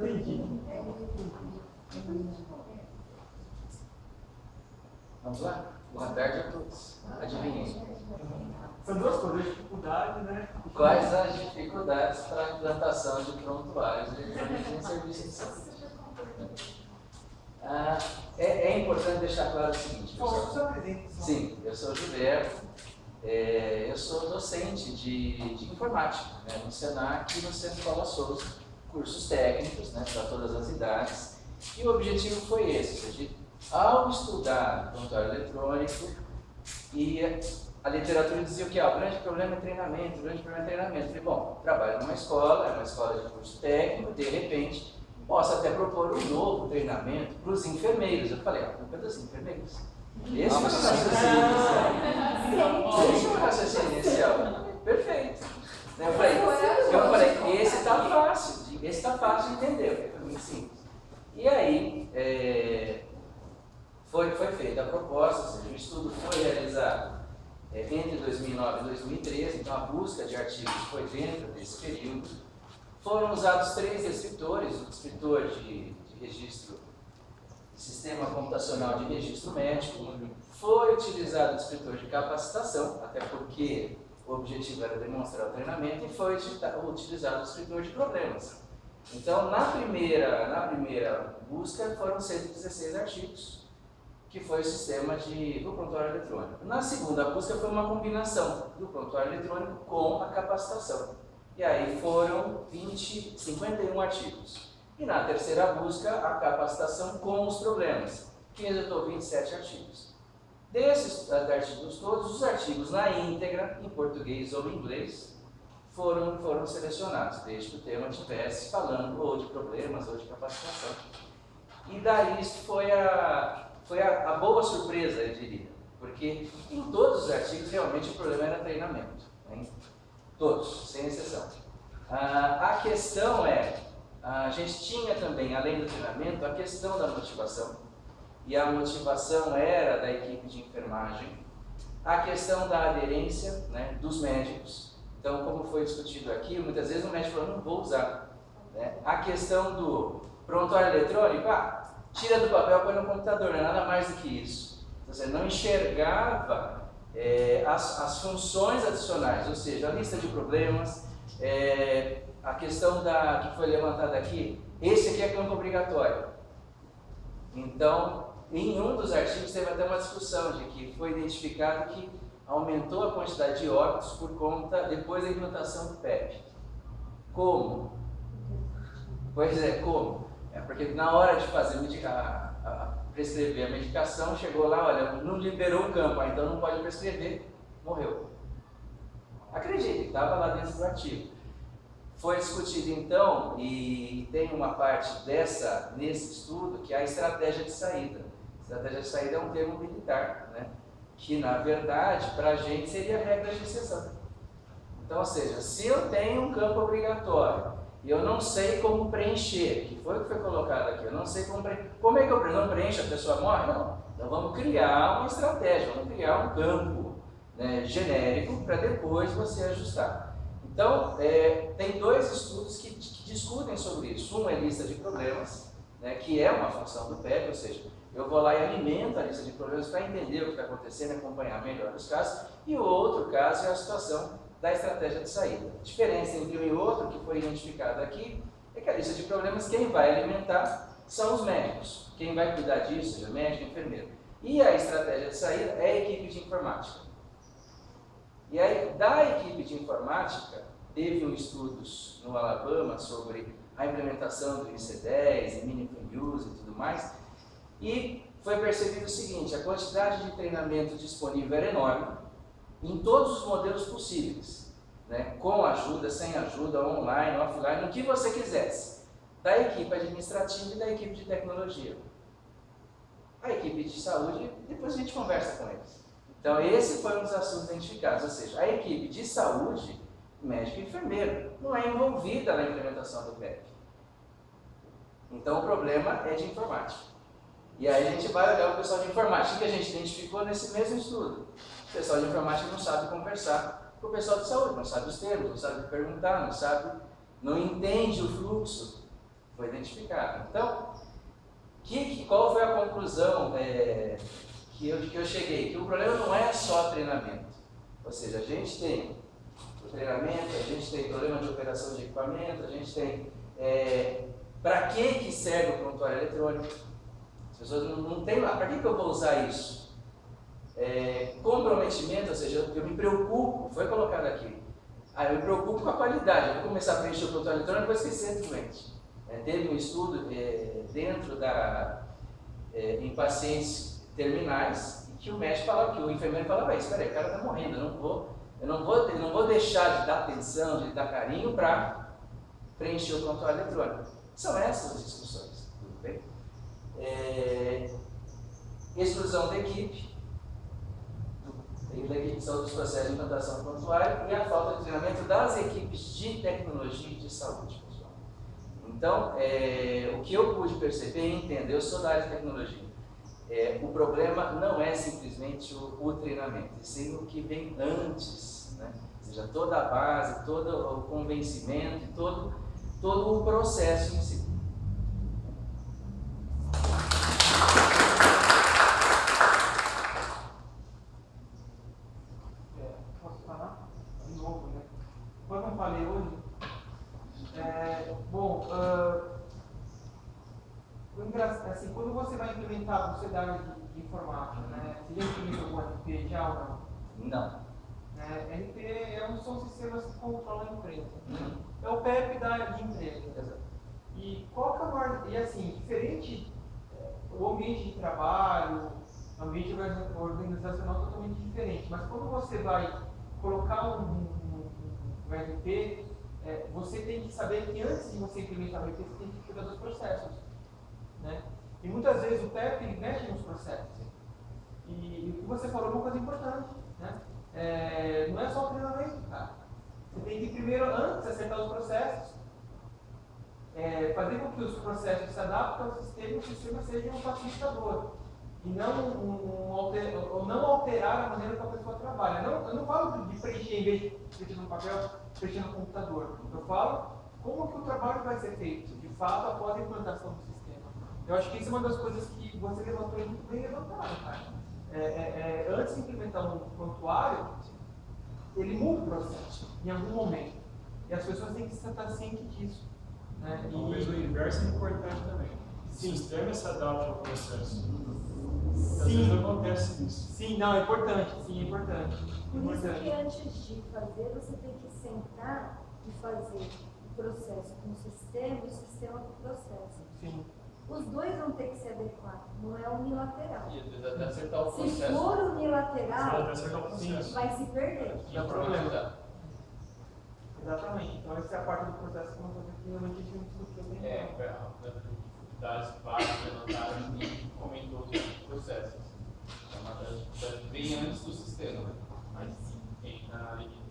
entendi. Vamos lá? Boa tarde a todos. Adivinhem. São duas coisas, dificuldade, né? Quais as dificuldades para a implantação de prontuários em serviço de saúde? É importante deixar claro o seguinte, pessoal. Sim, eu sou Gilberto, eu sou docente de informática, né, no Senac e no Centro Paula Souza, cursos técnicos, né, para todas as idades. E o objetivo foi esse, ou seja, ao estudar prontuário eletrônico, e a literatura dizia o que? O grande problema é treinamento, o grande problema é treinamento. Eu falei, bom, trabalho numa escola, é uma escola de curso técnico, de repente, posso até propor um novo treinamento para os enfermeiros. Eu falei, a culpa é dos enfermeiros. Esse foi o raciocínio inicial. Esse foi o raciocínio inicial. Perfeito. Eu falei, esse está fácil de entender, foi muito simples. E aí, foi feita a proposta, ou seja, o estudo foi realizado entre 2009 e 2013, então a busca de artigos foi dentro desse período. Foram usados 3 descritores, o descritor de registro, sistema computacional de registro médico, foi utilizado o descritor de capacitação, até porque o objetivo era demonstrar o treinamento, e foi utilizado o descritor de problemas. Então, na primeira busca, foram 116 artigos, que foi o sistema do prontuário eletrônico. Na segunda busca, foi uma combinação do prontuário eletrônico com a capacitação. E aí foram 51 artigos. E na terceira busca, a capacitação com os problemas, que resultou 27 artigos. Desses artigos todos, os artigos na íntegra, em português ou em inglês, foram selecionados, desde que o tema estivesse falando ou de problemas ou de capacitação. E daí isso foi a boa surpresa, eu diria, porque em todos os artigos realmente o problema era treinamento, né? Todos, sem exceção. A questão a gente tinha também, além do treinamento, a questão da motivação, e a motivação era da equipe de enfermagem, a questão da aderência, né, dos médicos. Então, como foi discutido aqui, muitas vezes o médico falou, não vou usar, né? A questão do prontuário eletrônico, tira do papel, põe no computador, não é nada mais do que isso. Você não enxergava as funções adicionais, ou seja, a lista de problemas, a questão que foi levantada aqui, esse aqui é campo obrigatório. Então, em um dos artigos teve até uma discussão de que foi identificado que aumentou a quantidade de óbitos por conta, depois da implantação do PEP. Como? Pois é, como? Porque na hora de fazer prescrever a medicação, chegou lá, olha, não liberou o campo, então não pode prescrever, morreu. Acredite, estava lá dentro do artigo. Foi discutido então, e tem uma parte nesse estudo, que é a estratégia de saída. Estratégia de saída é um termo militar, né? Que na verdade, para a gente, seria regra de exceção. Então, ou seja, se eu tenho um campo obrigatório, e eu não sei como preencher, que foi o que foi colocado aqui, eu não sei como preencher. Como é que eu não preencho, a pessoa morre? Não. Então vamos criar uma estratégia, vamos criar um campo, né, genérico para depois você ajustar. Então, tem 2 estudos que discutem sobre isso. Um é lista de problemas, né, que é uma função do PEP, ou seja, eu vou lá e alimento a lista de problemas para entender o que está acontecendo, acompanhar melhor os casos. E o outro caso é a situação da estratégia de saída. A diferença entre um e outro, que foi identificado aqui, é que a lista de problemas, quem vai alimentar são os médicos. Quem vai cuidar disso, seja médico, enfermeiro. E a estratégia de saída é a equipe de informática. E aí, da equipe de informática, teve um estudo no Alabama sobre a implementação do IC10, Meaningful Use e tudo mais, e foi percebido o seguinte, a quantidade de treinamento disponível era enorme, em todos os modelos possíveis, né? Com ajuda, sem ajuda, online, offline, o que você quisesse, da equipe administrativa e da equipe de tecnologia. A equipe de saúde, depois a gente conversa com eles. Então, esse foi um dos assuntos identificados, ou seja, a equipe de saúde, médico e enfermeiro, não é envolvida na implementação do PEP. Então, o problema é de informática. E aí a gente vai olhar o pessoal de informática, o que a gente identificou nesse mesmo estudo. O pessoal de informática não sabe conversar com o pessoal de saúde, não sabe os termos, não sabe perguntar, não entende o fluxo. Foi identificado. Então, qual foi a conclusão que eu cheguei? Que o problema não é só treinamento. Ou seja, a gente tem o treinamento, a gente tem problema de operação de equipamento, a gente tem para que serve o prontuário eletrônico. As pessoas não tem lá, para que eu vou usar isso? Comprometimento, ou seja, eu me preocupo, foi colocado aqui. Eu me preocupo com a qualidade, eu vou começar a preencher o prontuário eletrônico e vou esquecer do doente. Teve um estudo dentro em pacientes terminais, que o médico falava, que o enfermeiro falava isso, espera aí, o cara está morrendo, eu não vou deixar de dar atenção, de dar carinho para preencher o prontuário eletrônico. São essas as discussões, tudo bem? Exclusão da equipe, dos processos de implantação do prontuário e a falta de treinamento das equipes de tecnologia e de saúde, pessoal. Então, o que eu pude perceber e entender, eu sou da área de tecnologia, o problema não é simplesmente o treinamento, e sim o que vem antes, né? Ou seja, toda a base, todo o convencimento, todo o processo em si. Posso falar? De novo, né? Como eu falei hoje, assim, quando você vai implementar a sociedade de informática, né? Você já implementou o RP já ou não? Não. RP são sistemas que controlam a empresa. Né? É o PEP de empresa. Exato. E qual que é a maior... E assim, diferente o ambiente de trabalho, o ambiente organizacional totalmente diferente. Mas quando você vai colocar um RP, você tem que saber que antes de você implementar o RP, você tem que cuidar dos processos. Né? E muitas vezes o PEP mexe nos processos. E o que você falou é uma coisa importante. Né? Não é só o treinamento, cara. Você tem que primeiro, antes, acertar os processos, fazer com que os processos se adaptem ao sistema e o sistema seja um facilitador. E não alterar a maneira que a pessoa trabalha. Eu não falo de preencher, em vez de preencher no papel, preencher no computador. Eu falo como que o trabalho vai ser feito, de fato, após a implantação do sistema. Eu acho que isso é uma das coisas que você levantou e muito bem levantado, cara. Antes de implementar um prontuário, ele muda o processo, em algum momento. E as pessoas têm que estar cientes disso. Né? Talvez o inverso é importante também. Sim. O sistema se adapta ao processo. Sim. Às vezes acontece isso. Sim, não, é importante. Sim, é importante. Por isso que antes de fazer, você tem que sentar e fazer o processo com o sistema e o sistema com o processo. Sim. Os dois vão ter que se adequar, não é unilateral. E às vezes até acertar o Se processo. for unilateral, Até acertar o processo. vai se perder. Dá problema. Exatamente. Então essa é a parte do processo que uma coisa que realmente a gente não discutiu bem. Das bases levantadas e comentou sobre os processos. É uma das bem antes do sistema, né? Mas sim, tem na equipe